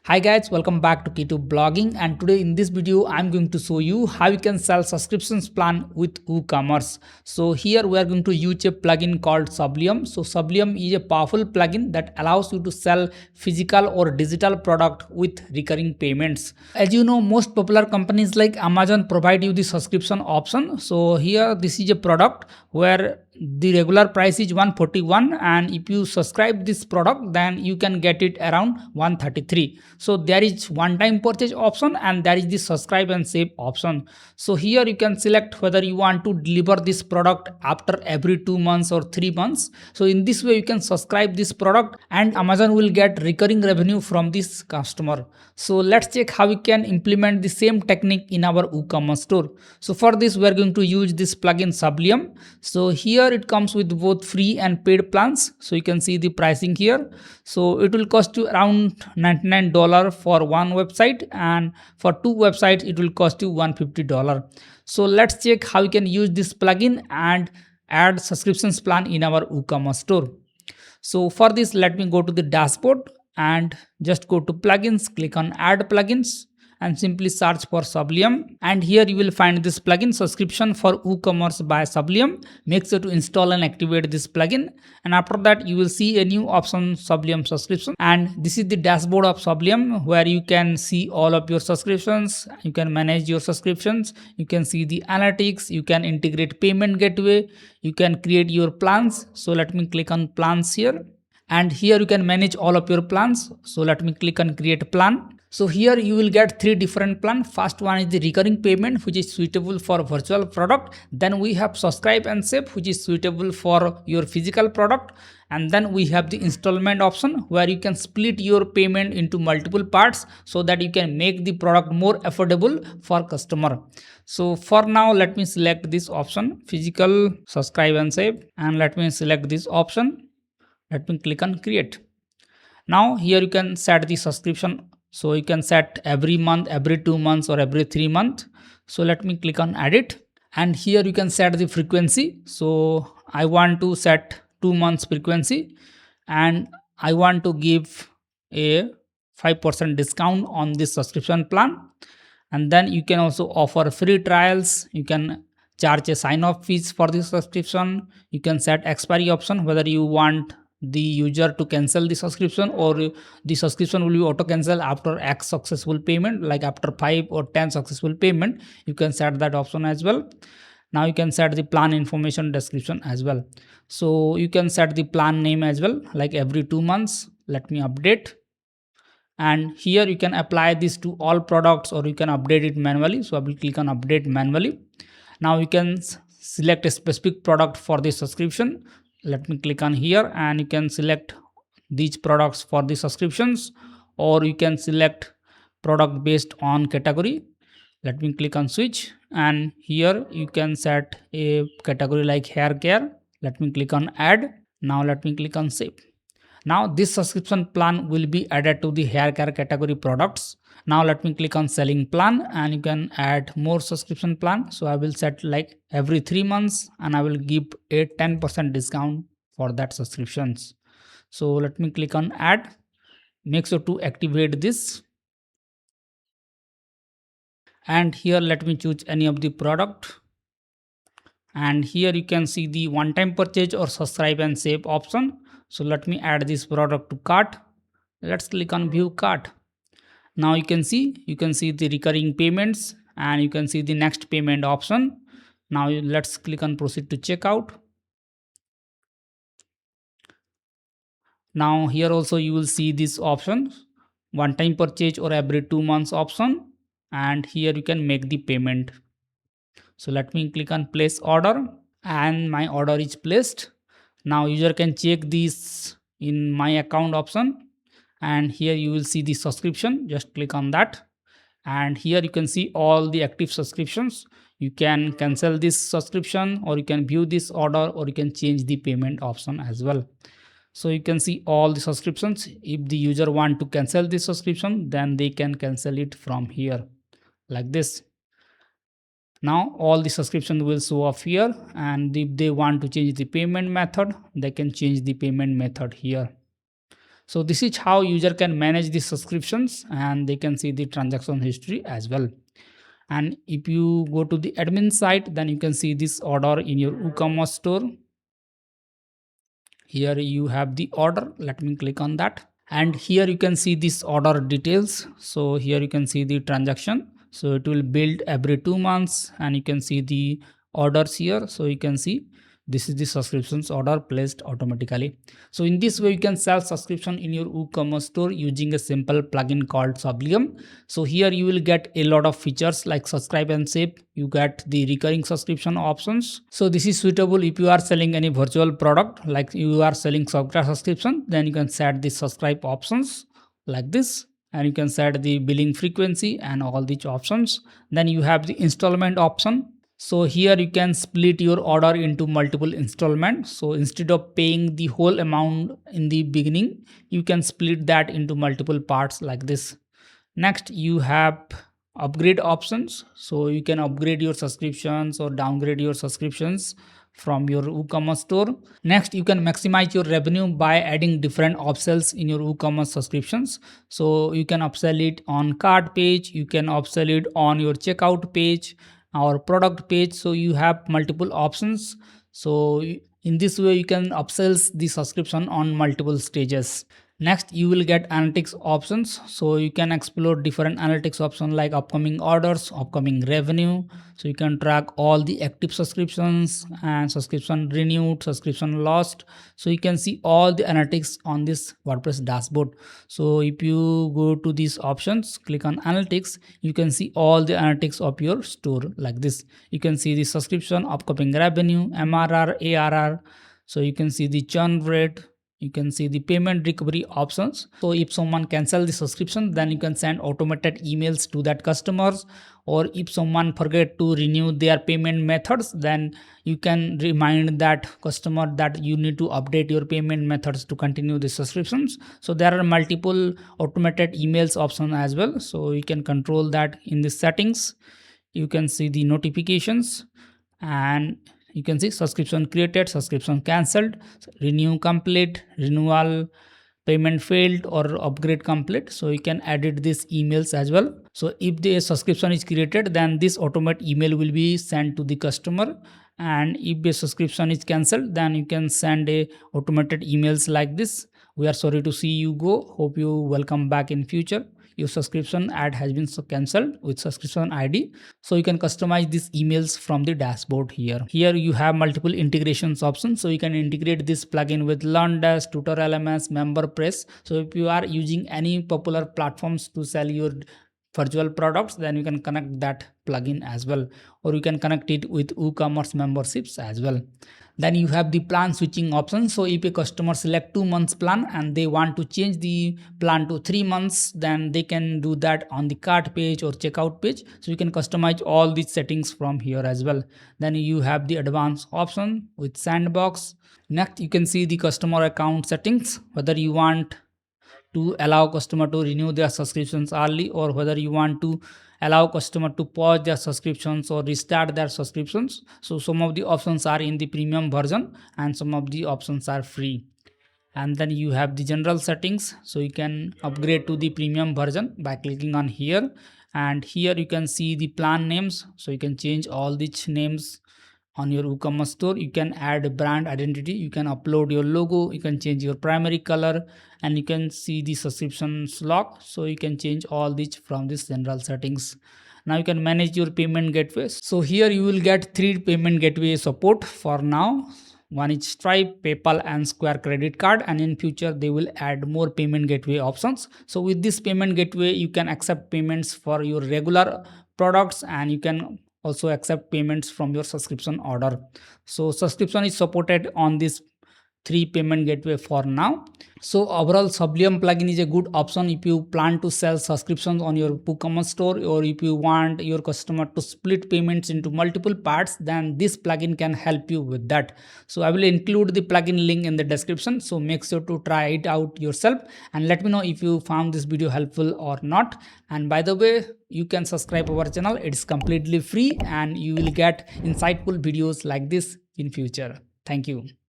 Hi guys, welcome back to K2 Blogging, and today in this video I'm going to show you how you can sell subscriptions plan with WooCommerce. So here we are going to use a plugin called Sublium. So Sublium is a powerful plugin that allows you to sell physical or digital product with recurring payments. As you know, most popular companies like Amazon provide you the subscription option. So here this is a product where the regular price is 141, and if you subscribe this product then you can get it around 133. So there is one time purchase option and there is the subscribe and save option. So here you can select whether you want to deliver this product after every 2 months or 3 months. So in this way you can subscribe this product and Amazon will get recurring revenue from this customer. So let's check how we can implement the same technique in our WooCommerce store. So for this we are going to use this plugin Sublium. So here it comes with both free and paid plans. So you can see the pricing here. So it will cost you around $99 for one website, and for 2 websites it will cost you $150. So let's check how you can use this plugin and add subscriptions plan in our WooCommerce store. So for this, let me go to the dashboard and just go to plugins, click on add plugins and simply search for Sublium, and here you will find this plugin subscription for WooCommerce by Sublium. Make sure to install and activate this plugin, and after that you will see a new option, Sublium subscription, and this is the dashboard of Sublium where you can see all of your subscriptions. You can manage your subscriptions, you can see the analytics, you can integrate payment gateway, you can create your plans. So let me click on plans here, and here you can manage all of your plans. So let me click on create plan. So here you will get 3 different plans. First one is the recurring payment, which is suitable for virtual product. Then we have subscribe and save, which is suitable for your physical product. And then we have the installment option where you can split your payment into multiple parts so that you can make the product more affordable for customer. So for now, let me select this option, physical, subscribe and save, and let me select this option. Let me click on create. Now here you can set the subscription. So you can set every month, every 2 months or every 3 months. So let me click on edit, and here you can set the frequency. So I want to set 2 months frequency, and I want to give a 5% discount on this subscription plan. And then you can also offer free trials. You can charge a sign-up fees for this subscription. You can set expiry option, whether you want the user to cancel the subscription or the subscription will be auto cancel after X successful payment, like after 5 or 10 successful payment. You can set that option as well. Now you can set the plan information description as well. So you can set the plan name as well, like every 2 months. Let me update, and here you can apply this to all products or you can update it manually. So I will click on update manually. Now you can select a specific product for this subscription. Let me click on here, and you can select these products for the subscriptions, or you can select product based on category. Let me click on switch, and here you can set a category like hair care. Let me click on add. Now let me click on save. Now this subscription plan will be added to the hair care category products. Now let me click on selling plan, and you can add more subscription plan. So I will set like every 3 months, and I will give a 10% discount for that subscriptions. So let me click on add. Make sure to activate this. And here let me choose any of the product. And here you can see the one time purchase or subscribe and save option. So let me add this product to cart. Let's click on view cart. Now you can see the recurring payments, and you can see the next payment option. Now let's click on proceed to checkout. Now here also you will see this option, one time purchase or every 2 months option, and here you can make the payment. So let me click on place order, and my order is placed. Now user can check this in my account option, and here you will see the subscription. Just click on that, and here you can see all the active subscriptions. You can cancel this subscription, or you can view this order, or you can change the payment option as well. So you can see all the subscriptions. If the user want to cancel this subscription, then they can cancel it from here like this. Now all the subscription will show up here, and if they want to change the payment method, they can change the payment method here. So this is how user can manage the subscriptions, and they can see the transaction history as well. And if you go to the admin site, then you can see this order in your WooCommerce store. Here you have the order. Let me click on that. And here you can see this order details. So here you can see the transaction. So it will build every 2 months, and you can see the orders here. So you can see this is the subscriptions order placed automatically. So in this way you can sell subscription in your WooCommerce store using a simple plugin called Sublium. So here you will get a lot of features like subscribe and save. You get the recurring subscription options. So this is suitable if you are selling any virtual product, like you are selling software subscription, then you can set the subscribe options like this, and you can set the billing frequency and all these options. Then you have the installment option. So here you can split your order into multiple installments. So instead of paying the whole amount in the beginning, you can split that into multiple parts like this. Next, you have upgrade options. So you can upgrade your subscriptions or downgrade your subscriptions from your WooCommerce store. Next, you can maximize your revenue by adding different upsells in your WooCommerce subscriptions. So you can upsell it on cart page, you can upsell it on your checkout page or product page. So you have multiple options. So in this way you can upsell the subscription on multiple stages. Next, you will get analytics options. So you can explore different analytics options like upcoming orders, upcoming revenue. So you can track all the active subscriptions and subscription renewed, subscription lost. So you can see all the analytics on this WordPress dashboard. So if you go to these options, click on analytics, you can see all the analytics of your store like this. You can see the subscription, upcoming revenue, MRR, ARR. So you can see the churn rate. You can see the payment recovery options. So if someone cancel the subscription, then you can send automated emails to that customers. Or if someone forget to renew their payment methods, then you can remind that customer that you need to update your payment methods to continue the subscriptions. So there are multiple automated emails option as well. So you can control that in the settings. You can see the notifications, and you can see subscription created, subscription cancelled, renew complete, renewal, payment failed, or upgrade complete. So you can edit these emails as well. So if the subscription is created, then this automated email will be sent to the customer. And if the subscription is cancelled, then you can send a automated emails like this: we are sorry to see you go, hope you welcome back in future, your subscription ad has been cancelled with subscription ID. So you can customize these emails from the dashboard here. Here you have multiple integrations options. So you can integrate this plugin with LearnDash, Tutor LMS, MemberPress. So if you are using any popular platforms to sell your virtual products, then you can connect that plugin as well, or you can connect it with WooCommerce memberships as well. Then you have the plan switching option. So if a customer select 2 months plan and they want to change the plan to 3 months, then they can do that on the cart page or checkout page. So you can customize all these settings from here as well. Then you have the advanced option with sandbox. Next, you can see the customer account settings, whether you want to allow customer to renew their subscriptions early, or whether you want to allow customer to pause their subscriptions or restart their subscriptions. So some of the options are in the premium version and some of the options are free. And then you have the general settings. So you can upgrade to the premium version by clicking on here, and here you can see the plan names. So you can change all these names on your WooCommerce store. You can add a brand identity, you can upload your logo, you can change your primary color, and you can see the subscriptions log. So you can change all these from this general settings. Now you can manage your payment gateways. So here you will get 3 payment gateway support for now. One is Stripe, PayPal, and Square credit card, and in future they will add more payment gateway options. So with this payment gateway, you can accept payments for your regular products, and you can also accept payments from your subscription order. So subscription is supported on this 3 payment gateway for now. So overall, Sublium plugin is a good option if you plan to sell subscriptions on your WooCommerce store, or if you want your customer to split payments into multiple parts, then this plugin can help you with that. So I will include the plugin link in the description. So make sure to try it out yourself and let me know if you found this video helpful or not. And by the way, you can subscribe our channel. It's completely free and you will get insightful videos like this in future. Thank you.